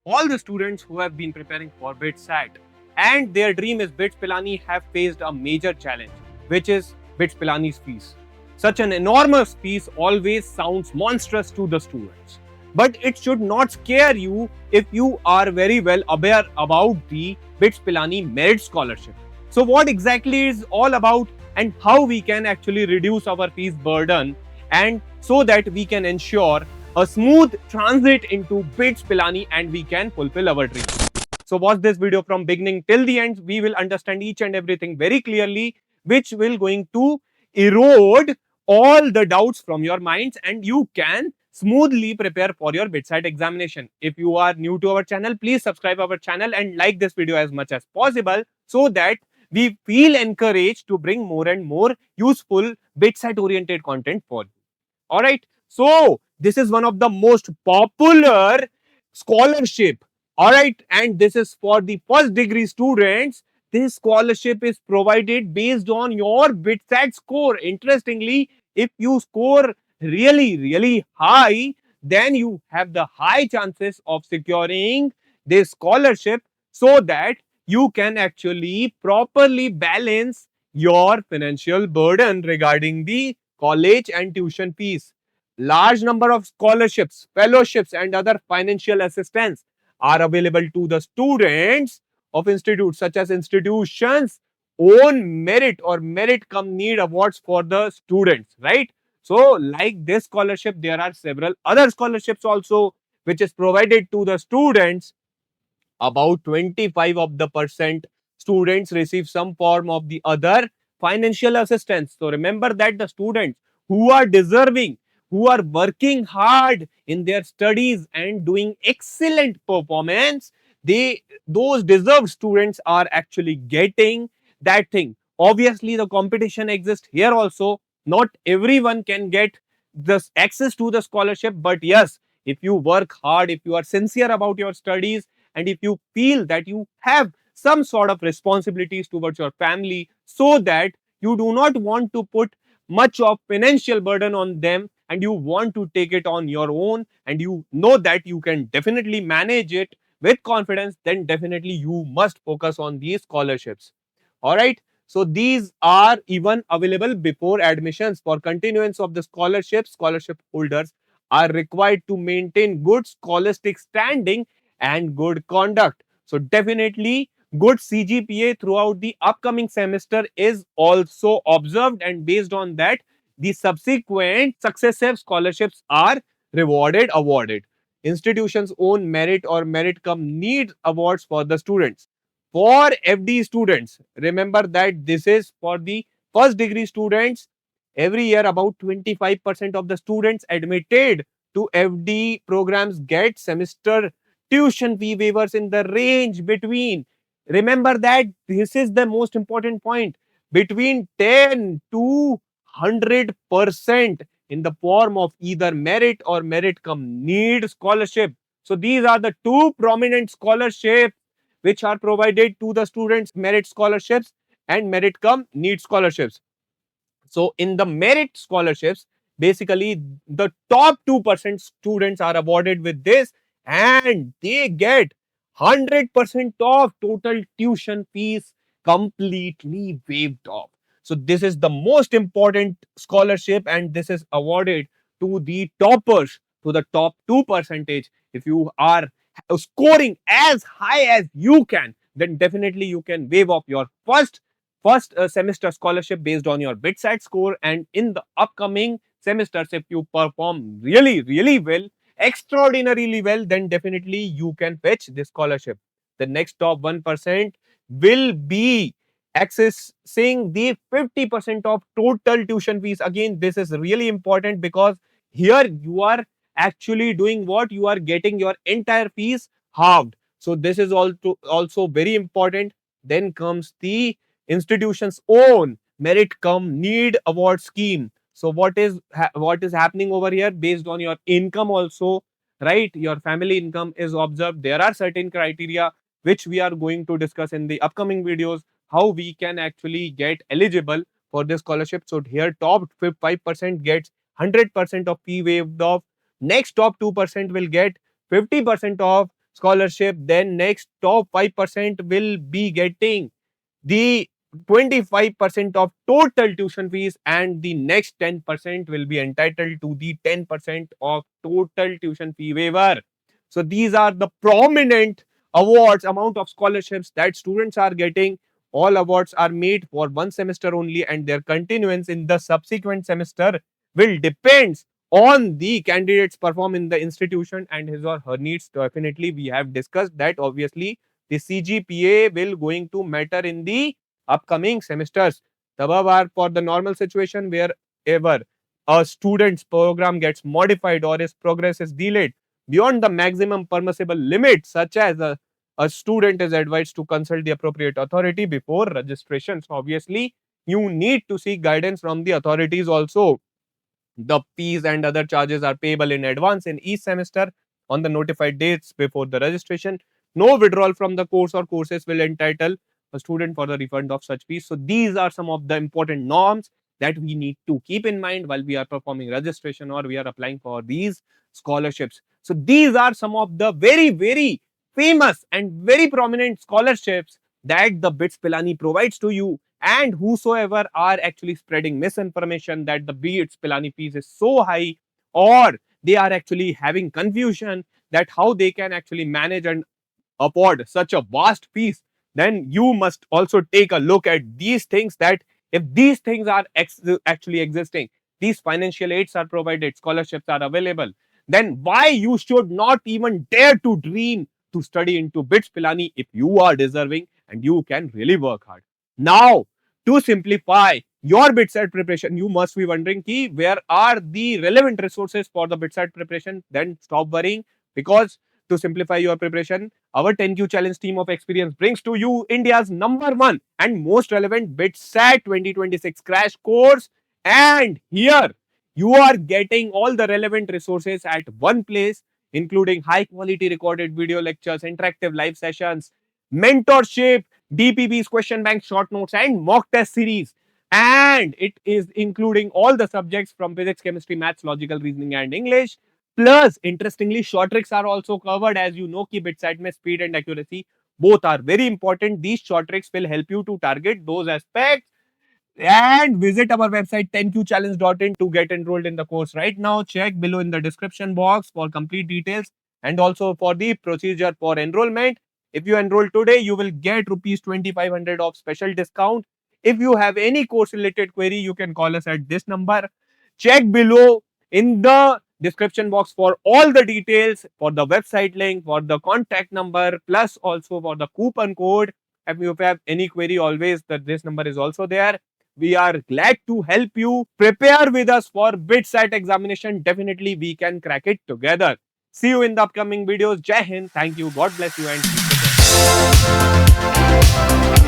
all the students who have been preparing for BITSAT and their dream is BITS Pilani have faced a major challenge, which is BITS Pilani's fees. Such an enormous fees always sounds monstrous to the students. But it should not scare you if you are very well aware about the BITS Pilani Merit Scholarship. So, what exactly is all about and how we can actually reduce our fees burden and so that we can ensure a smooth transit into BITS Pilani and we can fulfill our dreams. So watch this video from beginning till the end. We will understand each and everything very clearly, which will going to erode all the doubts from your minds and you can smoothly prepare for your BITSAT examination. If you are new to our channel, please subscribe our channel and like this video as much as possible so that we feel encouraged to bring more and more useful BITSAT oriented content for you. Alright, so this is one of the most popular scholarship. Alright, and this is for the first degree students. This scholarship is provided based on your BITSAT score. Interestingly, if you score really high, then you have the high chances of securing this scholarship so that you can actually properly balance your financial burden regarding the college and tuition fees. Large number of scholarships, fellowships and other financial assistance are available to the students of institutes such as institutions own merit or merit come need awards for the students, right? So like this scholarship, there are several other scholarships also which is provided to the students. About 25 of the percent students receive some form of the other financial assistance. So remember that the students who are deserving, who are working hard in their studies and doing excellent performance, those deserved students are actually getting that thing. Obviously the competition exists here also. Not everyone can get this access to the scholarship, but yes, if you work hard, if you are sincere about your studies, and if you feel that you have some sort of responsibilities towards your family so that you do not want to put much of financial burden on them and you want to take it on your own and you know that you can definitely manage it with confidence, then definitely you must focus on these scholarships. All right, so these are even available before admissions. For continuance of the scholarship holders are required to maintain good scholastic standing and good conduct. So definitely good CGPA throughout the upcoming semester is also observed, and based on that the subsequent successive scholarships are awarded. Institutions own merit or merit come need awards for the students. For FD students, remember that this is for the first degree students. Every year about 25% of the students admitted to FD programs get semester tuition fee waivers in the range between, remember that this is the most important point, between 10 to 100% in the form of either merit or merit come need scholarship. So these are the two prominent scholarships which are provided to the students, merit scholarships and merit come need scholarships. So in the merit scholarships, basically the top 2% students are awarded with this and they get 100% of total tuition fees completely waived off. So this is the most important scholarship and this is awarded to the toppers, to the top 2 percentage. If you are scoring as high as you can, then definitely you can waive off your first semester scholarship based on your BITSAT score, and in the upcoming semesters if you perform really well, extraordinarily well, then definitely you can fetch this scholarship. The next top 1% will be accessing the 50% of total tuition fees. Again, this is really important because here you are actually doing what, you are getting your entire fees halved. So this is also very important. Then comes the institution's own merit come need award scheme. So what is happening over here, based on your income also, right? Your family income is observed. There are certain criteria which we are going to discuss in the upcoming videos, how we can actually get eligible for this scholarship. So here top 5% gets 100% of fee waived off. Next top 2% will get 50% of scholarship, then next top 5% will be getting the 25% of total tuition fees, and the next 10% will be entitled to the 10% of total tuition fee waiver. So these are the prominent awards, amount of scholarships that students are getting. All awards are made for one semester only, and their continuance in the subsequent semester will depends on the candidate's perform in the institution and his or her needs. Definitely, we have discussed that obviously the CGPA will going to matter in the upcoming semesters. The above are for the normal situation wherever a student's program gets modified or his progress is delayed beyond the maximum permissible limit, such as a student is advised to consult the appropriate authority before registration. So obviously, you need to seek guidance from the authorities also. The fees and other charges are payable in advance in each semester on the notified dates before the registration. No withdrawal from the course or courses will entitle a student for the refund of such fees. So these are some of the important norms that we need to keep in mind while we are performing registration or we are applying for these scholarships. So these are some of the very famous and very prominent scholarships that the BITS Pilani provides to you, and whosoever are actually spreading misinformation that the BITS Pilani fees is so high, or they are actually having confusion that how they can actually manage and afford such a vast fees, then you must also take a look at these things, that if these things are actually existing, these financial aids are provided, scholarships are available, then why you should not even dare to dream to study into BITS Pilani if you are deserving and you can really work hard. Now, to simplify your BITSAT preparation, you must be wondering ki where are the relevant resources for the BITSAT preparation? Then stop worrying, because to simplify your preparation, our 10Q Challenge team of experience brings to you India's #1 and most relevant BITSAT 2026 crash course. And here you are getting all the relevant resources at one place, including high quality recorded video lectures, interactive live sessions, mentorship, DPB's question bank short notes, and mock test series. And it is including all the subjects from physics, chemistry, maths, logical reasoning, and English. Plus, interestingly, short tricks are also covered. As you know, ki BITSAT mein speed and accuracy both are very important. These short tricks will help you to target those aspects. And visit our website 10qchallenge.in to get enrolled in the course right now. Check below in the description box for complete details and also for the procedure for enrollment. If you enroll today, you will get rupees 2500 of special discount. If you have any course related query, you can call us at this number. Check below in the description box for all the details, for the website link, for the contact number, plus also for the coupon code. If you have any query, always this number is also there. We are glad to help you prepare with us for BITSAT examination. Definitely we can crack it together. See you in the upcoming videos. Jai Hind. Thank you. God bless you and keep it.